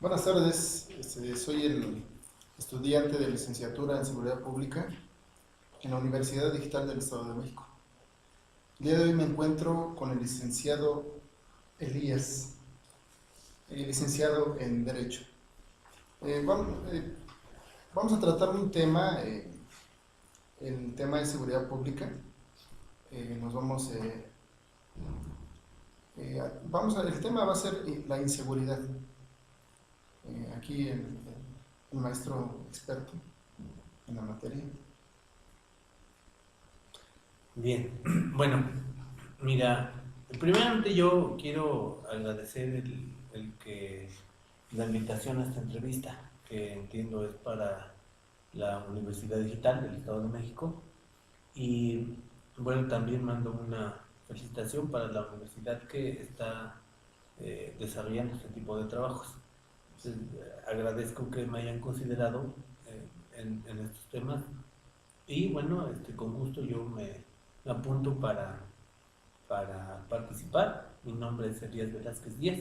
Buenas tardes, soy el estudiante de licenciatura en Seguridad Pública en la Universidad Digital del Estado de México. El día de hoy me encuentro con el licenciado Elías, licenciado en Derecho. Vamos a tratar un tema, el tema de seguridad pública. El tema va a ser la inseguridad. Aquí el maestro experto en la materia. Bien, bueno, mira, primeramente yo quiero agradecer la invitación a esta entrevista, que entiendo es para la Universidad Digital del Estado de México, y bueno, también mando una felicitación para la universidad que está desarrollando este tipo de trabajos. Entonces, agradezco que me hayan considerado en estos temas y bueno, con gusto yo me apunto para participar. Mi nombre es Elías Velázquez Díaz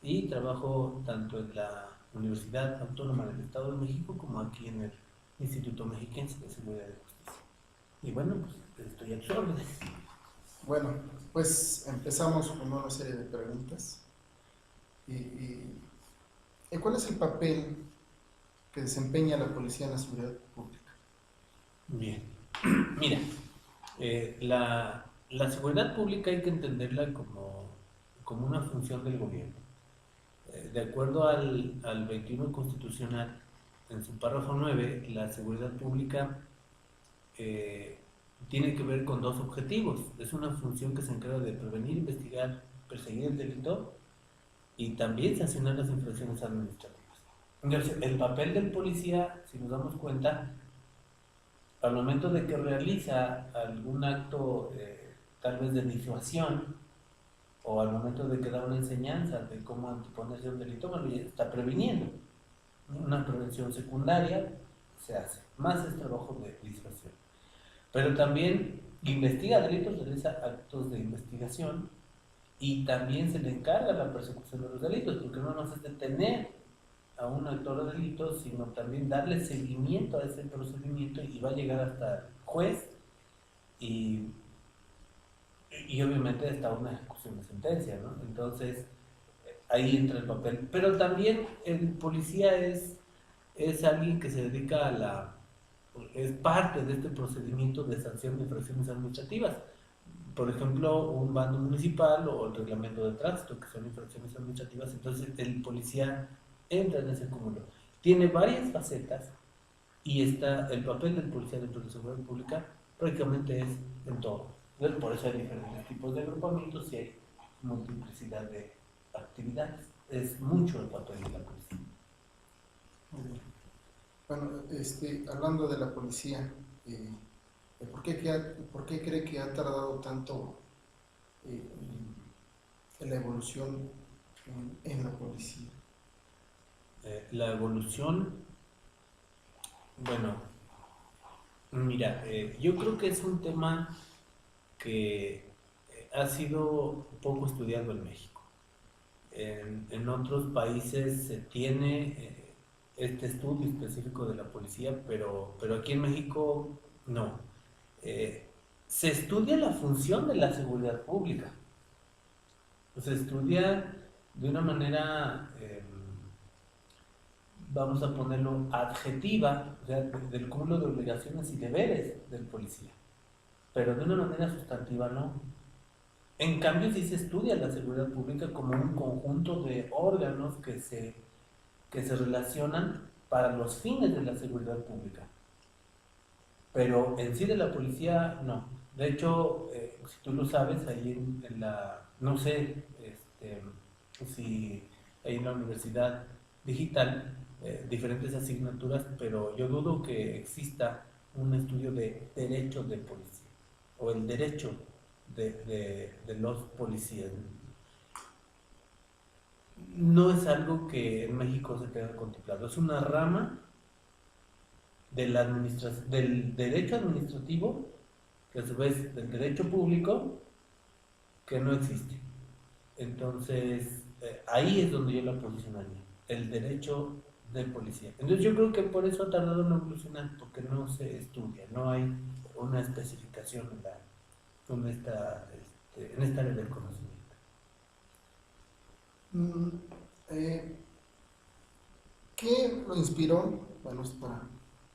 y trabajo tanto en la Universidad Autónoma del Estado de México como aquí en el Instituto Mexiquense de Seguridad y Justicia. Y bueno, pues estoy a tus órdenes. Bueno, pues empezamos con una serie de preguntas. ¿Cuál es el papel que desempeña la policía en la seguridad pública? Bien, mira, la seguridad pública hay que entenderla como una función del gobierno. De acuerdo al 21 constitucional, en su párrafo 9, la seguridad pública eh, tiene que ver con dos objetivos. Es una función que se encarga de prevenir, investigar, perseguir el delito y también sancionar las infracciones administrativas. Entonces, el papel del policía, si nos damos cuenta, al momento de que realiza algún acto tal vez de disuasión o al momento de que da una enseñanza de cómo anteponerse a un delito, bueno, ya está previniendo. Una prevención secundaria se hace, más es trabajo de disuasión. Pero también investiga delitos, realiza actos de investigación y también se le encarga la persecución de los delitos, porque no nos es detener a un actor de delitos, sino también darle seguimiento a ese procedimiento y va a llegar hasta el juez y, y obviamente hasta una ejecución de sentencia, ¿no? Entonces, ahí entra el papel. Pero también el policía es alguien que se dedica es parte de este procedimiento de sanción de infracciones administrativas. Por ejemplo, un bando municipal o el reglamento de tránsito, que son infracciones administrativas, entonces el policía entra en ese cúmulo. Tiene varias facetas y el papel del policía dentro de la seguridad pública prácticamente es en todo. Entonces, por eso hay diferentes tipos de agrupamientos y hay multiplicidad de actividades. Es mucho el papel de la policía. Muy bien. Bueno, hablando de la policía, ¿por qué cree que ha tardado tanto en la evolución en la policía? La evolución, bueno, mira, yo creo que es un tema que ha sido poco estudiado en México. En otros países se tiene este estudio específico de la policía, pero aquí en México no. Se estudia la función de la seguridad pública. Se estudia de una manera, vamos a ponerlo, adjetiva, o sea, del cúmulo de obligaciones y deberes del policía, pero de una manera sustantiva no. En cambio, sí se estudia la seguridad pública como un conjunto de órganos que se relacionan para los fines de la seguridad pública. Pero en sí de la policía, no. De hecho, si tú lo sabes, ahí no sé si hay en la Universidad Digital diferentes asignaturas, pero yo dudo que exista un estudio de derecho de policía o el derecho de los policías. No es algo que en México se tenga contemplado, es una rama del derecho administrativo, que a su vez del derecho público, que no existe. Entonces, ahí es donde yo la posicionaría. el derecho de policía. Entonces yo creo que por eso ha tardado en evolucionar, porque no se estudia, no hay una especificación en esta área del conocimiento. Mm, eh, ¿Qué lo inspiró? Bueno, es para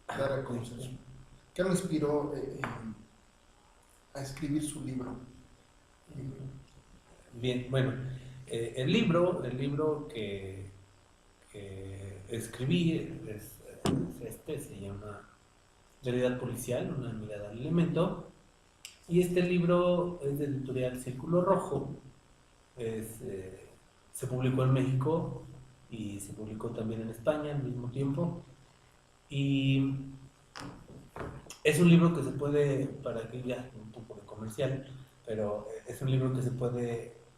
dar a conocer. ¿Qué lo inspiró a escribir su libro? Bien, bueno, el libro que escribí se llama Realidad Policial, una mirada al elemento, y este libro es de editorial Círculo Rojo, se publicó en México y se publicó también en España al mismo tiempo, y es un libro que se puede, para que ya un poco de comercial, pero es un libro que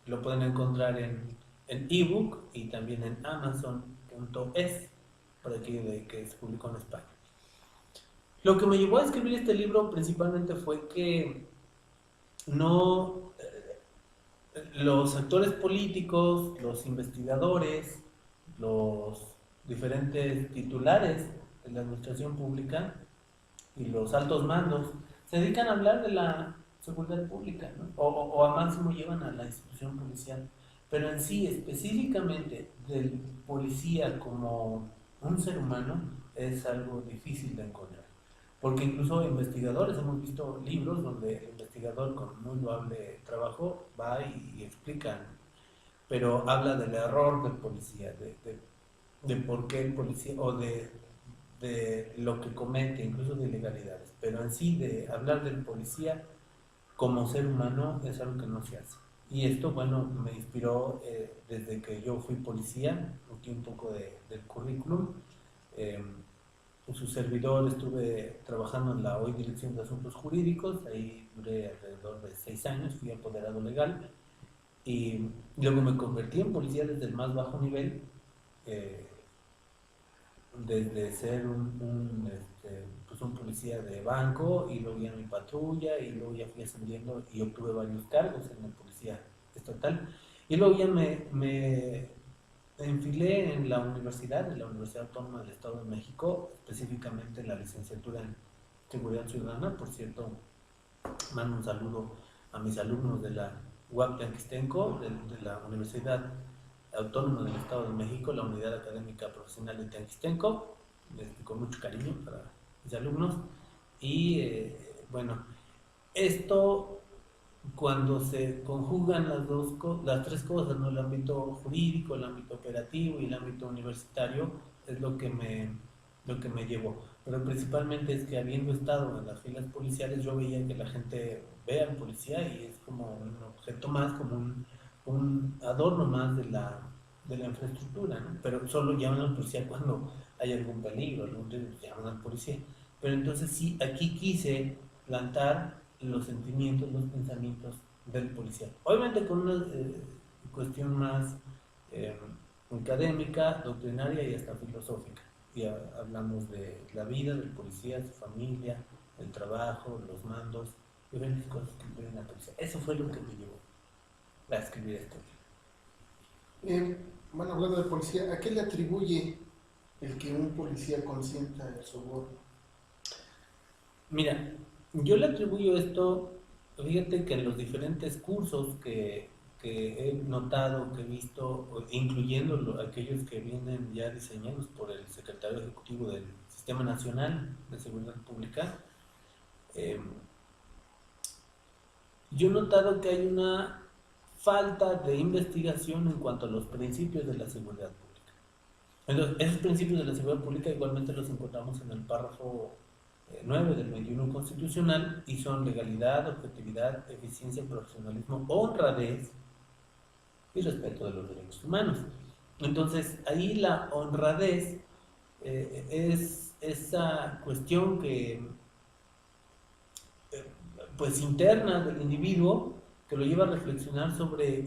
lo pueden encontrar en ebook y también en amazon.es, para aquello de que se publicó en España. Lo que me llevó a escribir este libro principalmente fue que no los actores políticos, los investigadores, los diferentes titulares de la administración pública y los altos mandos se dedican a hablar de la seguridad pública, ¿no? O a máximo llevan a la institución policial, pero en sí específicamente del policía como un ser humano es algo difícil de encontrar, porque incluso investigadores, hemos visto libros donde el investigador con muy loable trabajo va y explica, pero habla del error del policía, de por qué el policía, o de lo que comete, incluso de ilegalidades, pero en sí de hablar del policía como ser humano es algo que no se hace. Y esto, bueno, me inspiró desde que yo fui policía, aquí un poco del currículum. Su servidor estuve trabajando en la hoy Dirección de Asuntos Jurídicos, ahí duré alrededor de 6 años, fui apoderado legal y luego me convertí en policía desde el más bajo nivel, eh, desde ser pues un policía de banco y luego ya mi patrulla y luego ya fui ascendiendo y obtuve varios cargos en la policía estatal y luego ya me enfilé en la Universidad Autónoma del Estado de México, específicamente en la licenciatura en Seguridad Ciudadana. Por cierto, mando un saludo a mis alumnos de la UAP Teanquistenco, de la Universidad Autónoma del Estado de México, la Unidad Académica Profesional de Teanquistenco, con mucho cariño para mis alumnos. Y bueno, esto cuando se conjugan las tres cosas, ¿no? El ámbito jurídico, el ámbito operativo y el ámbito universitario, es lo que me llevó. Pero principalmente es que habiendo estado en las filas policiales, yo veía que la gente ve al policía y es como un objeto más, como un adorno más de la infraestructura, ¿no? Pero solo llaman al policía cuando hay algún peligro, llaman al policía. Pero entonces sí, aquí quise plantar los sentimientos, los pensamientos del policía. Obviamente con una cuestión más académica, doctrinaria y hasta filosófica. Y hablamos de la vida del policía, su familia, el trabajo, los mandos, diferentes cosas que incluyen la policía. Eso fue lo que me llevó a escribir esto. Bueno, hablando de policía, ¿a qué le atribuye el que un policía consienta el soborno? Mira, yo le atribuyo esto, fíjate que en los diferentes cursos que he notado, que he visto, incluyendo aquellos que vienen ya diseñados por el secretario ejecutivo del Sistema Nacional de Seguridad Pública, yo he notado que hay una falta de investigación en cuanto a los principios de la seguridad pública. Entonces, esos principios de la seguridad pública igualmente los encontramos en el párrafo 9 del 21 constitucional y son legalidad, objetividad, eficiencia, profesionalismo, honradez y respeto de los derechos humanos. Entonces, ahí la honradez es esa cuestión que pues interna del individuo que lo lleva a reflexionar sobre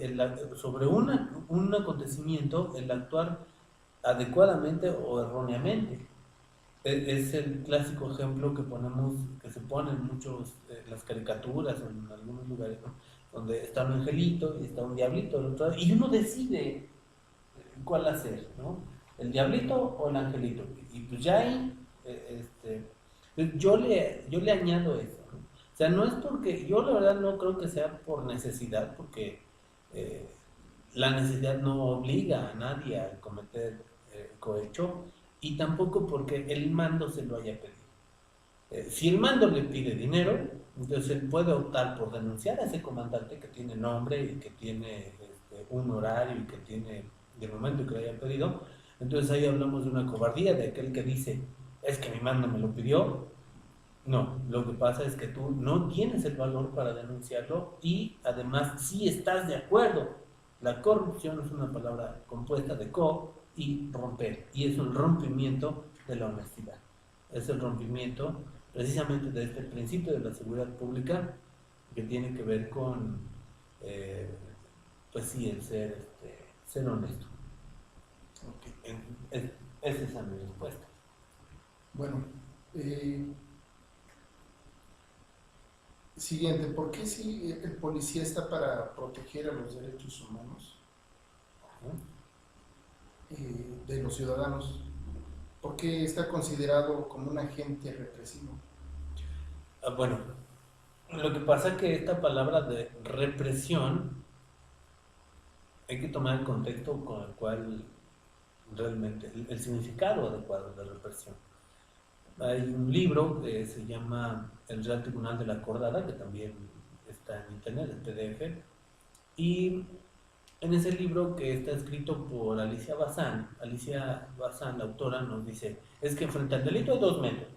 un acontecimiento, el actuar adecuadamente o erróneamente. Es el clásico ejemplo que se pone en muchos, las caricaturas o en algunos lugares, ¿no? Donde está un angelito y está un diablito del otro lado, y uno decide cuál hacer, ¿no? ¿el diablito o el angelito? Y pues ya ahí, yo le añado eso, ¿no? O sea, no es porque, yo la verdad no creo que sea por necesidad, porque eh, la necesidad no obliga a nadie a cometer cohecho, y tampoco porque el mando se lo haya pedido. Si el mando le pide dinero, entonces él puede optar por denunciar a ese comandante que tiene nombre y que tiene un horario y que tiene del momento que le hayan pedido. Entonces ahí hablamos de una cobardía de aquel que dice, es que mi mando me lo pidió. No, lo que pasa es que tú no tienes el valor para denunciarlo y además sí estás de acuerdo. La corrupción es una palabra compuesta de co y romper, y es un rompimiento de la honestidad. Es el rompimiento precisamente de este principio de la seguridad pública que tiene que ver con, eh, pues sí, el ser honesto. Ok. Es, es esa mi respuesta. Bueno, eh, siguiente, ¿por qué si el policía está para proteger a los derechos humanos de los ciudadanos? ¿Por qué está considerado como un agente represivo? Bueno, lo que pasa es que esta palabra de represión hay que tomar el contexto con el cual realmente, el significado adecuado de represión. Hay un libro que se llama El Real Tribunal de la Acordada, que también está en internet, en PDF, y en ese libro, que está escrito por Alicia Bazán, la autora, nos dice, es que frente al delito hay dos métodos: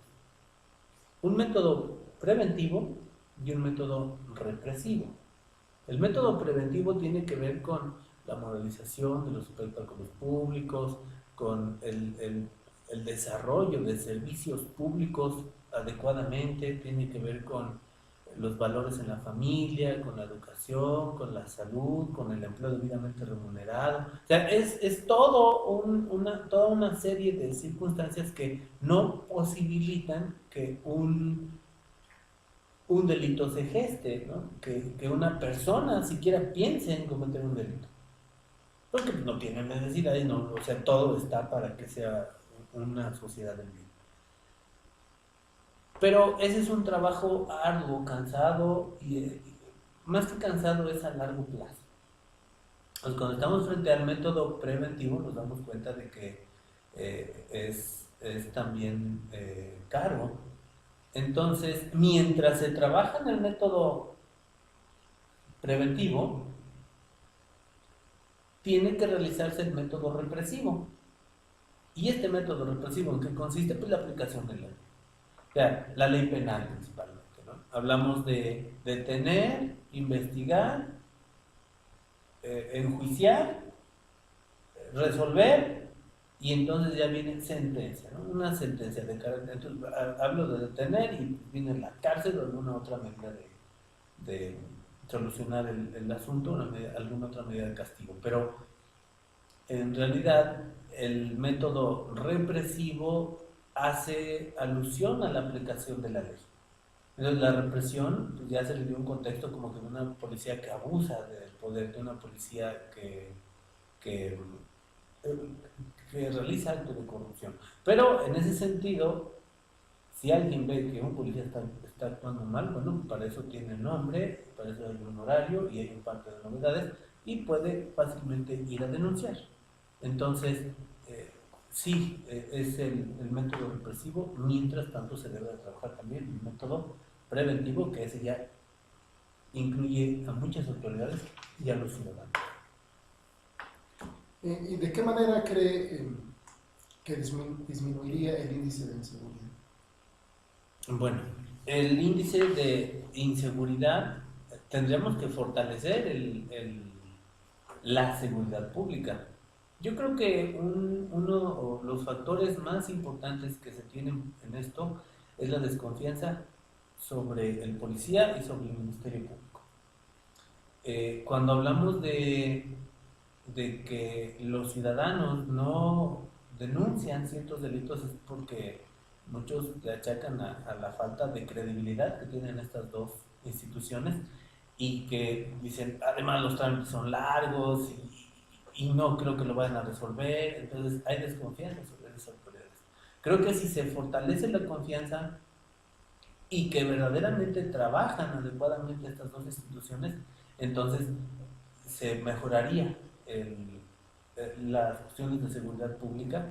un método preventivo y un método represivo. El método preventivo tiene que ver con la moralización de los espectáculos públicos, con el desarrollo de servicios públicos adecuadamente, tiene que ver con los valores en la familia, con la educación, con la salud, con el empleo debidamente remunerado. O sea, es toda una serie de circunstancias que no posibilitan que un delito se geste, ¿no? Que una persona siquiera piense en cometer un delito. Porque no tiene necesidad y no, o sea, todo está para que sea una sociedad del bien. Pero ese es un trabajo arduo, cansado, y más que cansado es a largo plazo. Pues cuando estamos frente al método preventivo nos damos cuenta de que es también caro. Entonces, mientras se trabaja en el método preventivo, tiene que realizarse el método represivo. ¿Y este método represivo en qué consiste? Pues la aplicación de la ley. O sea, la ley penal principalmente, ¿no? Hablamos de detener, investigar, enjuiciar, resolver, y entonces ya viene sentencia, ¿no? Una sentencia de carácter. Entonces, hablo de detener y viene la cárcel o alguna otra medida de solucionar el asunto, alguna otra medida de castigo. Pero en realidad el método represivo hace alusión a la aplicación de la ley. Entonces la represión pues, ya se le dio un contexto como que de una policía que abusa del poder, de una policía que, que realiza actos de corrupción. Pero en ese sentido, si alguien ve que un policía está actuando mal, bueno, para eso tiene nombre, para eso hay un horario y hay un parte de novedades y puede fácilmente ir a denunciar. Entonces, sí, es el método represivo, mientras tanto se debe de trabajar también el método preventivo, que ese ya incluye a muchas autoridades y a los ciudadanos. ¿Y de qué manera cree que disminuiría el índice de inseguridad? Bueno, el índice de inseguridad, tendríamos que fortalecer la seguridad pública. Yo creo que uno de los factores más importantes que se tienen en esto es la desconfianza sobre el policía y sobre el Ministerio Público. Cuando hablamos de que los ciudadanos no denuncian ciertos delitos es porque muchos le achacan a la falta de credibilidad que tienen estas dos instituciones, y que dicen, además los trámites son largos y no creo que lo vayan a resolver, entonces hay desconfianza sobre esas autoridades. Creo que si se fortalece la confianza y que verdaderamente trabajan adecuadamente estas dos instituciones, entonces se mejoraría las cuestiones de seguridad pública.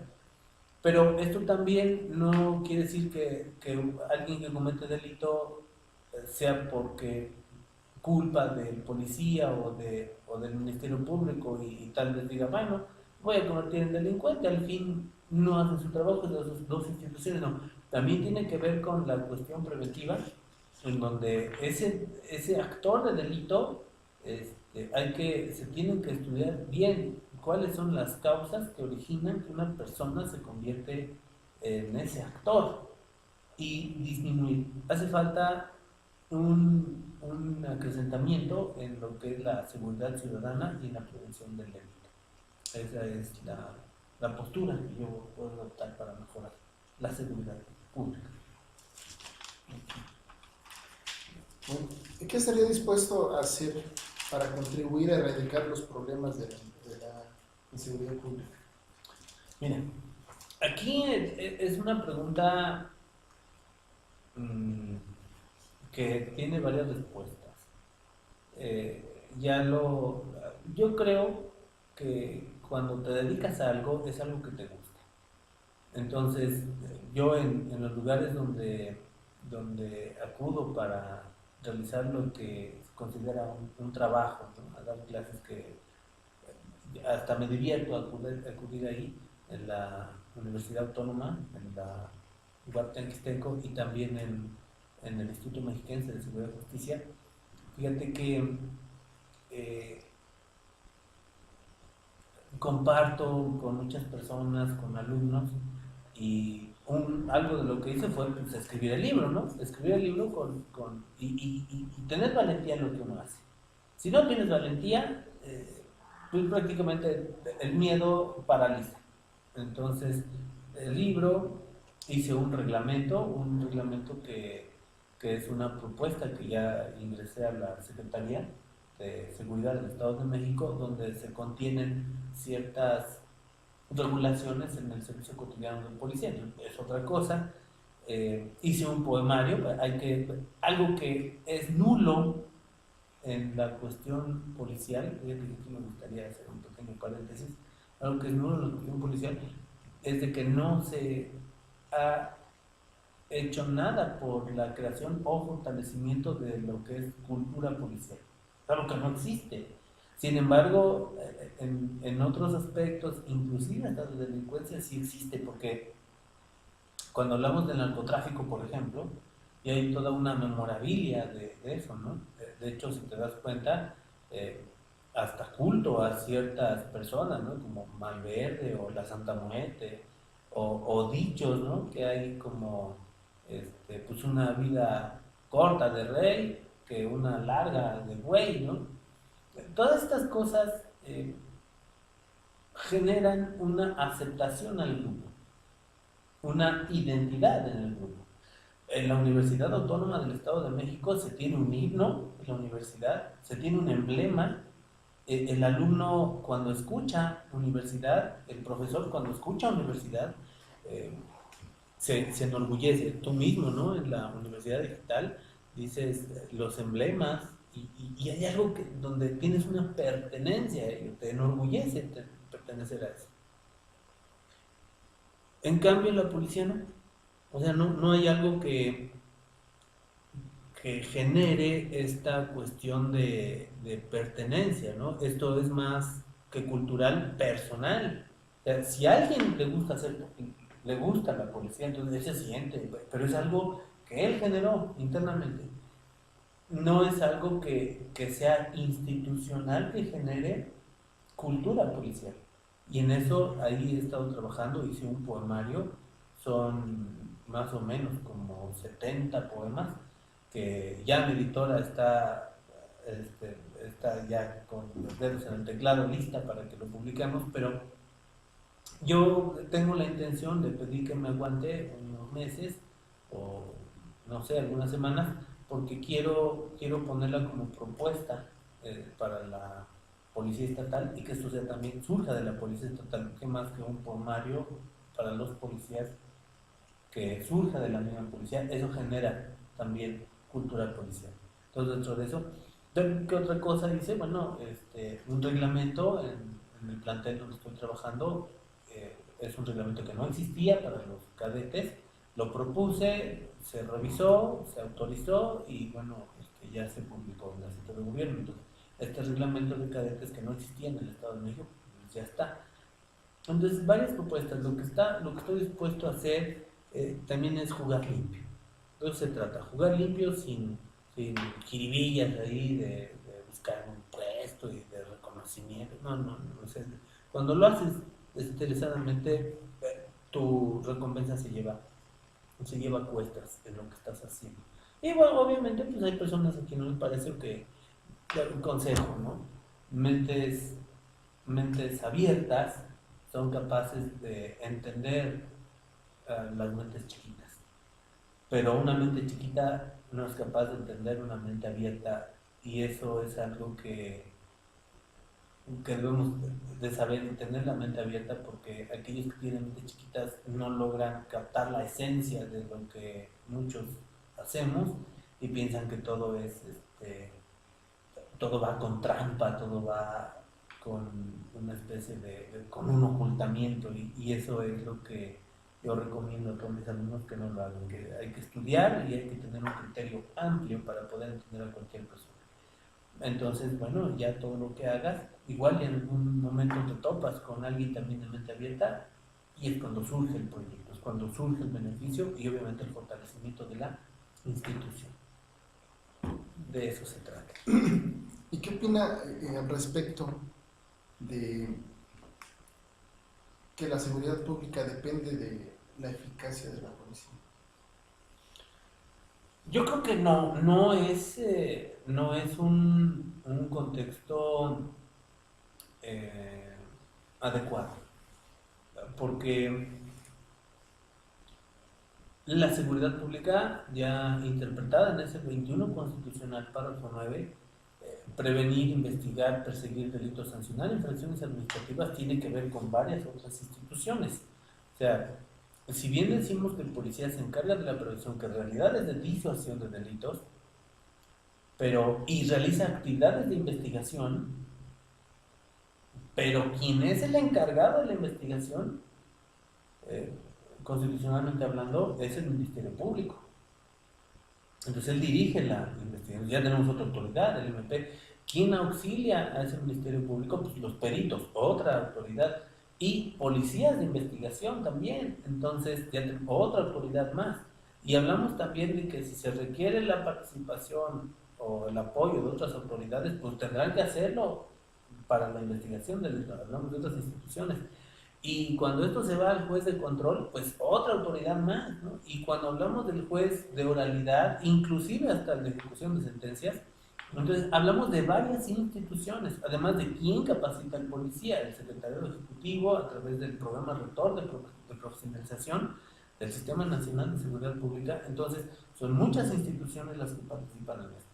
Pero esto también no quiere decir que alguien que comete delito sea porque culpa del policía o del Ministerio Público y tal vez diga, bueno, voy a convertir en delincuente, al fin no hacen su trabajo de las dos instituciones, no. También tiene que ver con la cuestión preventiva, en donde ese actor de delito se tienen que estudiar bien cuáles son las causas que originan que una persona se convierte en ese actor y disminuir. Hace falta un acrecentamiento en lo que es la seguridad ciudadana y en la prevención del delito. Esa es la postura que yo puedo adoptar para mejorar la seguridad pública. Bueno, ¿qué estaría dispuesto a hacer para contribuir a erradicar los problemas de la inseguridad pública? Mira, aquí es una pregunta que tiene varias respuestas. Yo creo que cuando te dedicas a algo es algo que te gusta. Entonces, yo en los lugares donde acudo para realizar lo que se considera un trabajo, ¿no? A dar clases que hasta me divierto acudir ahí, en la Universidad Autónoma, en la Huartenquistecco y también en el Instituto Mexiquense de Seguridad y Justicia. Fíjate que comparto con muchas personas, con alumnos, y algo de lo que hice fue pues, escribir el libro, ¿no? Escribir el libro y tener valentía en lo que uno hace. Si no tienes valentía, pues prácticamente el miedo paraliza. Entonces, el libro, hice un reglamento que es una propuesta que ya ingresé a la Secretaría de Seguridad del Estado de México, donde se contienen ciertas regulaciones en el servicio cotidiano del policía. Es otra cosa. Hice un poemario, algo que es nulo en la cuestión policial, y aquí me gustaría hacer un pequeño paréntesis, algo que es nulo en la cuestión policial, es de que no se ha hecho nada por la creación o fortalecimiento de lo que es cultura policial, algo que no existe. Sin embargo, en otros aspectos, inclusive hasta de delincuencia, sí existe, porque cuando hablamos del narcotráfico, por ejemplo, y hay toda una memorabilia de eso, ¿no? De hecho, si te das cuenta, hasta culto a ciertas personas, ¿no? Como Malverde o la Santa Muerte, o dichos, ¿no? Que hay como, pues una vida corta de rey que una larga de buey, ¿no? Todas estas cosas generan una aceptación al grupo, una identidad en el grupo. En la Universidad Autónoma del Estado de México se tiene un himno en la universidad, se tiene un emblema. El alumno cuando escucha universidad, el profesor cuando escucha universidad, se enorgullece. Tú mismo, ¿no? En la Universidad Digital dices los emblemas y hay algo donde tienes una pertenencia a ello, te enorgullece pertenecer a eso. En cambio, la policía no. O sea, no hay algo que genere esta cuestión de pertenencia, ¿no? Esto es más que cultural, personal. O sea, si a alguien le gusta la policía, entonces él se siente, pero es algo que él generó internamente. No es algo que sea institucional, que genere cultura policial. Y en eso ahí he estado trabajando, hice un poemario, son más o menos como 70 poemas, que ya mi editora está ya con los dedos en el teclado lista para que lo publiquemos, pero yo tengo la intención de pedir que me aguante unos meses o no sé, algunas semanas, porque quiero ponerla como propuesta para la policía estatal y que esto sea también surja de la policía estatal, que más que un formario para los policías que surja de la misma policía, eso genera también cultura policial. Entonces, dentro de eso, ¿qué otra cosa dice? Bueno, un reglamento en el plantel donde estoy trabajando, es un reglamento que no existía para los cadetes, lo propuse, se revisó, se autorizó y bueno, ya se publicó en la Secretaría de Gobierno. Entonces, este reglamento de cadetes que no existía en el Estado de México, pues ya está. Entonces, varias propuestas. Lo que estoy dispuesto a hacer también es jugar limpio. De eso se trata, jugar limpio sin jiribillas ahí de buscar un puesto y de reconocimiento. No, no, no. O sea, cuando lo haces desinteresadamente, tu recompensa se lleva a cuestas en lo que estás haciendo. Y bueno, obviamente, pues hay personas a quienes no les parece que, un consejo, ¿no? Mentes, mentes abiertas son capaces de entender las mentes chiquitas, pero una mente chiquita no es capaz de entender una mente abierta y eso es algo que debemos de saber entender la mente abierta porque aquellos que tienen mentes chiquitas no logran captar la esencia de lo que muchos hacemos y piensan que todo es todo va con trampa, todo va con una especie con un ocultamiento y eso es lo que yo recomiendo a todos mis alumnos que no lo hagan, que hay que estudiar y hay que tener un criterio amplio para poder entender a cualquier persona. Entonces, bueno, ya todo lo que hagas, igual y en algún momento te topas con alguien también de mente abierta y es cuando surge el proyecto, es cuando surge el beneficio y obviamente el fortalecimiento de la institución. De eso se trata. ¿Y qué opina al respecto de que la seguridad pública depende de la eficacia de la policía? Yo creo que no es un contexto eh, adecuado, porque la seguridad pública, ya interpretada en ese 21 constitucional, párrafo 9, prevenir, investigar, perseguir delitos, sancionar infracciones administrativas, tiene que ver con varias otras instituciones. O sea, si bien decimos que el policía se encarga de la prevención, que en realidad es de disuasión de delitos, y realiza actividades de investigación, pero quien es el encargado de la investigación, eh, constitucionalmente hablando, es el Ministerio Público. Entonces él dirige la investigación. Ya tenemos otra autoridad, el MP. ¿Quién auxilia a ese Ministerio Público? Pues los peritos, otra autoridad. Y policías de investigación también. Entonces ya tenemos otra autoridad más. Y hablamos también de que si se requiere la participación o el apoyo de otras autoridades, pues tendrán que hacerlo para la investigación, hablamos de otras instituciones. Y cuando esto se va al juez de control, pues otra autoridad más, ¿no? Y cuando hablamos del juez de oralidad, inclusive hasta el de ejecución de sentencias, entonces hablamos de varias instituciones, además de quién capacita al policía, el secretario ejecutivo a través del programa rector de profesionalización del Sistema Nacional de Seguridad Pública. Entonces son muchas instituciones las que participan en esto.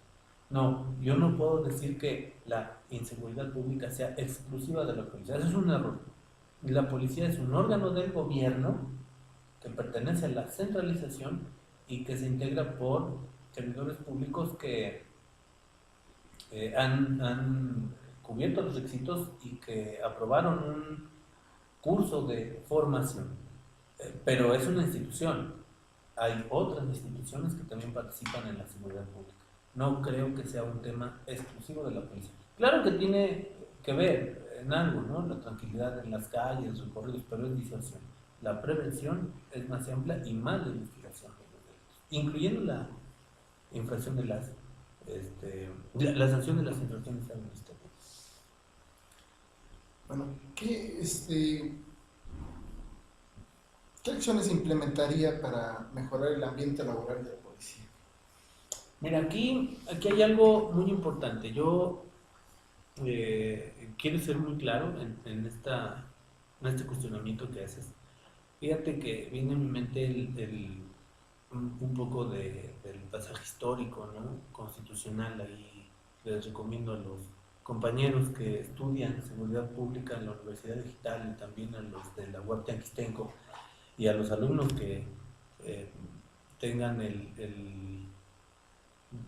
No, yo no puedo decir que la inseguridad pública sea exclusiva de la policía, eso es un error. La policía es un órgano del gobierno que pertenece a la centralización y que se integra por servidores públicos que han cubierto los requisitos y que aprobaron un curso de formación. Pero es una institución. Hay otras instituciones que también participan en la seguridad pública. No creo que sea un tema exclusivo de la policía. Claro que tiene que ver en algo, ¿no? La tranquilidad en las calles, recorridos, pero es disuasión. La prevención es más amplia y más de investigación de los delitos, incluyendo la infracción de la sanción de las infracciones administrativas. Bueno, ¿qué acciones implementaría para mejorar el ambiente laboral de la policía? Mira, aquí hay algo muy importante. Yo quiero ser muy claro en este cuestionamiento que haces. Fíjate que viene a mi mente un poco del pasaje histórico, ¿no? Constitucional. Ahí les recomiendo compañeros que estudian seguridad pública en la Universidad Digital y también a los de la UAP Tianquistenco y a los alumnos que eh, tengan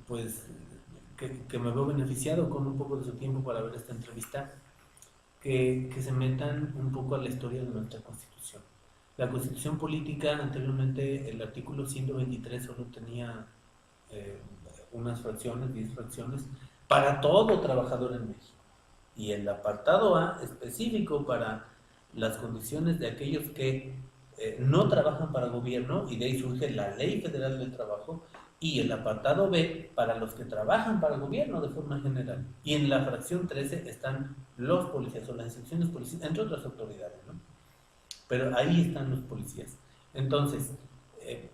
pues que me veo beneficiado con un poco de su tiempo para ver esta entrevista, que se metan un poco a la historia de nuestra Constitución. La Constitución política, anteriormente el artículo 123 solo tenía eh, unas fracciones, 10 fracciones, para todo trabajador en México. Y el apartado A específico para las condiciones de aquellos que no trabajan para gobierno, y de ahí surge la Ley Federal del Trabajo, y el apartado B para los que trabajan para el gobierno de forma general. Y en la fracción 13 están los policías o las instituciones policiales, entre otras autoridades, ¿no? Pero ahí están los policías. Entonces,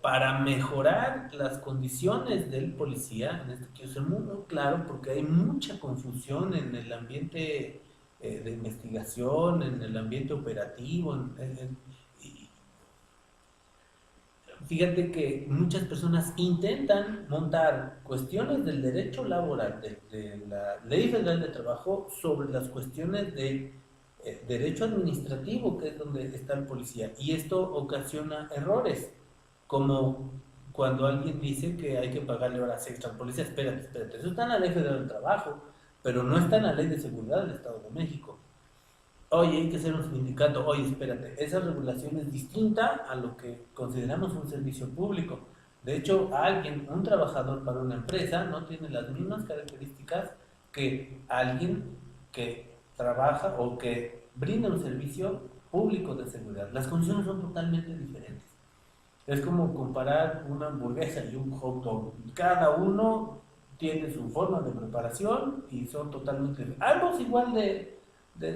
para mejorar las condiciones del policía, en esto quiero ser muy, muy claro porque hay mucha confusión en el ambiente de investigación, en el ambiente operativo, fíjate que muchas personas intentan montar cuestiones del derecho laboral, de la Ley Federal de Trabajo, sobre las cuestiones de derecho administrativo, que es donde está el policía. Y esto ocasiona errores, como cuando alguien dice que hay que pagarle horas extra al policía. Espérate, eso está en la Ley Federal del Trabajo, pero no está en la Ley de Seguridad del Estado de México. Oye, hay que ser un sindicato. Oye, espérate, esa regulación es distinta a lo que consideramos un servicio público. De hecho, un trabajador para una empresa, no tiene las mismas características que alguien que trabaja o que brinda un servicio público de seguridad. Las condiciones son totalmente diferentes. Es como comparar una hamburguesa y un hot dog. Cada uno tiene su forma de preparación y son totalmente ambos igual de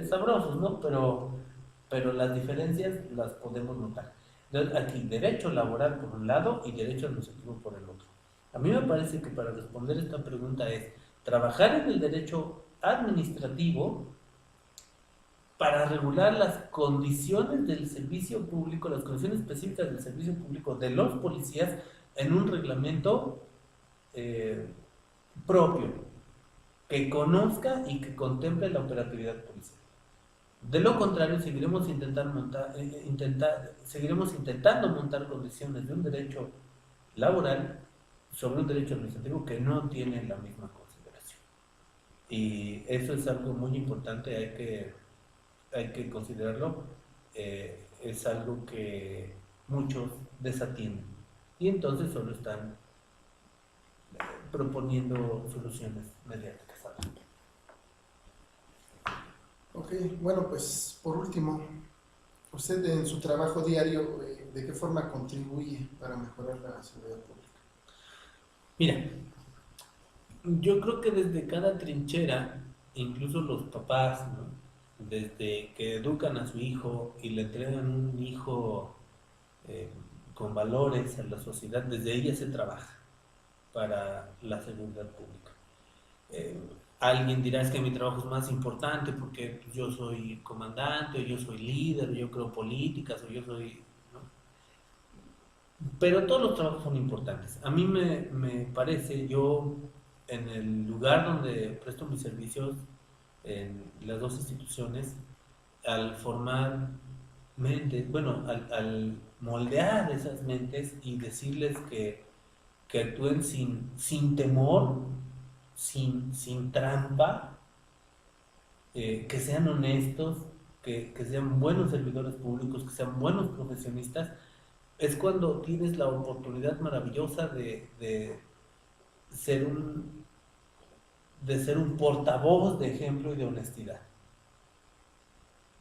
sabrosos, ¿no? Pero las diferencias las podemos notar. Entonces, aquí derecho laboral por un lado y derecho administrativo por el otro. A mí me parece que para responder esta pregunta es trabajar en el derecho administrativo para regular las condiciones del servicio público, las condiciones específicas del servicio público de los policías en un reglamento propio, que conozca y que contemple la operatividad policial. De lo contrario, seguiremos intentando montar condiciones de un derecho laboral sobre un derecho administrativo que no tiene la misma consideración. Y eso es algo muy importante, hay que considerarlo. Es algo que muchos desatienden y entonces solo están proponiendo soluciones mediáticas. Ok, bueno, pues por último, usted en su trabajo diario, ¿de qué forma contribuye para mejorar la seguridad pública? Mira, yo creo que desde cada trinchera, incluso los papás, ¿no? Desde que educan a su hijo y le entregan un hijo eh, con valores a la sociedad, desde ella se trabaja para la seguridad pública. Alguien dirá es que mi trabajo es más importante porque yo soy comandante, o yo soy líder, o yo creo políticas, o yo soy... ¿no? Pero todos los trabajos son importantes. A mí me parece, yo en el lugar donde presto mis servicios, en las dos instituciones, al formar mentes, bueno, al moldear esas mentes y decirles que actúen sin temor, sin trampa, que sean honestos, que sean buenos servidores públicos, que sean buenos profesionistas, es cuando tienes la oportunidad maravillosa de ser un portavoz de ejemplo y de honestidad.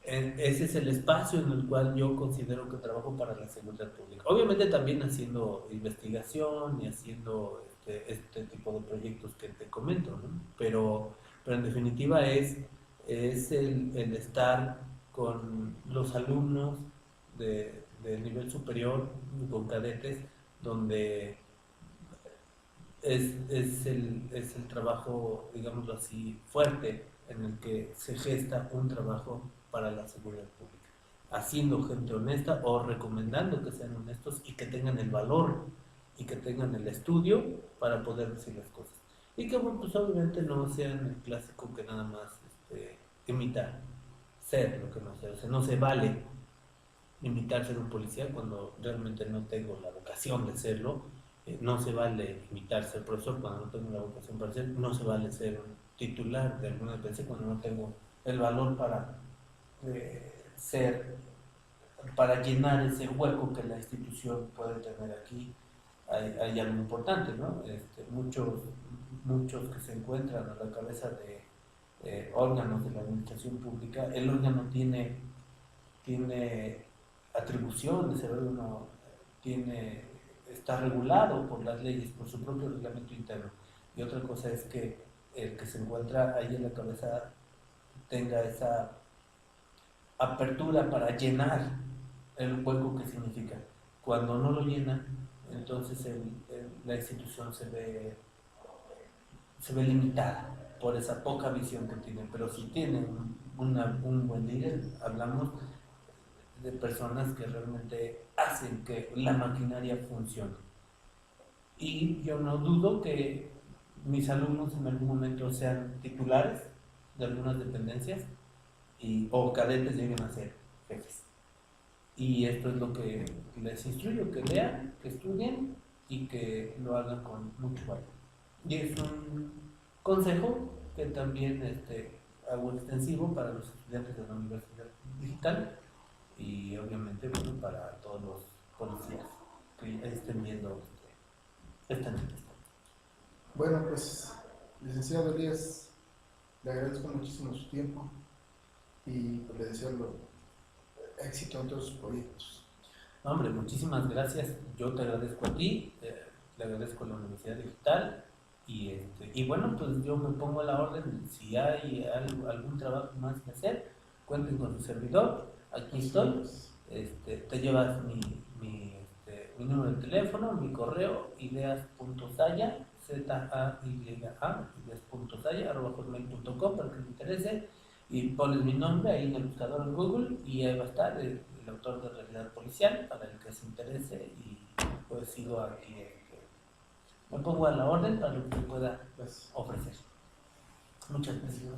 Ese es el espacio en el cual yo considero que trabajo para la seguridad pública. Obviamente también haciendo investigación y haciendo este tipo de proyectos que te comento, ¿no? Pero en definitiva es el estar con los alumnos del nivel superior, con cadetes, donde es el trabajo, digámoslo así, fuerte, en el que se gesta un trabajo para la seguridad pública, haciendo gente honesta o recomendando que sean honestos y que tengan el valor y que tengan el estudio para poder decir las cosas. y que bueno, pues obviamente no sean el clásico que nada más imitar, ser lo que no sea, o sea, no se vale imitar ser un policía cuando realmente no tengo la vocación de serlo, no se vale imitar ser profesor cuando no tengo la vocación para ser, no se vale ser un titular de alguna especie cuando no tengo el valor para ser, para llenar ese hueco que la institución puede tener aquí. Hay algo importante, ¿no? Muchos que se encuentran a la cabeza de órganos de la administración pública, el órgano tiene atribución de ser órgano, está regulado por las leyes, por su propio reglamento interno. Y otra cosa es que el que se encuentra ahí en la cabeza tenga esa apertura para llenar el hueco que significa. Cuando no lo llena, entonces la institución se ve limitada por esa poca visión que tienen. Pero si tienen un buen líder, hablamos de personas que realmente hacen que la maquinaria funcione. Y yo no dudo que mis alumnos en algún momento sean titulares de algunas dependencias o cadetes lleguen a ser jefes. Y esto es lo que les instruyo, que lean, que estudien y que lo hagan con mucho valor. Y es un consejo que también hago extensivo para los estudiantes de la Universidad Digital y obviamente bueno, para todos los policías que estén viendo esta entrevista. Bueno, pues, licenciado Elías, le agradezco muchísimo su tiempo y pues, le deseo éxito en todos sus proyectos. Hombre, muchísimas gracias. Yo te agradezco a ti, le agradezco a la Universidad Digital y bueno, pues yo me pongo a la orden. Si hay algún trabajo más que hacer, cuenten con su servidor. Aquí estoy. Te llevas mi número de teléfono, mi correo, ideas.saya, Z-A-Y-A, ideas.saya@hotmail.com para que te interese y pones mi nombre ahí en el buscador en Google y ahí va a estar el autor de Realidad Policial para el que se interese y pues sigo aquí. Me pongo a la orden para lo que pueda ofrecer. Muchas gracias.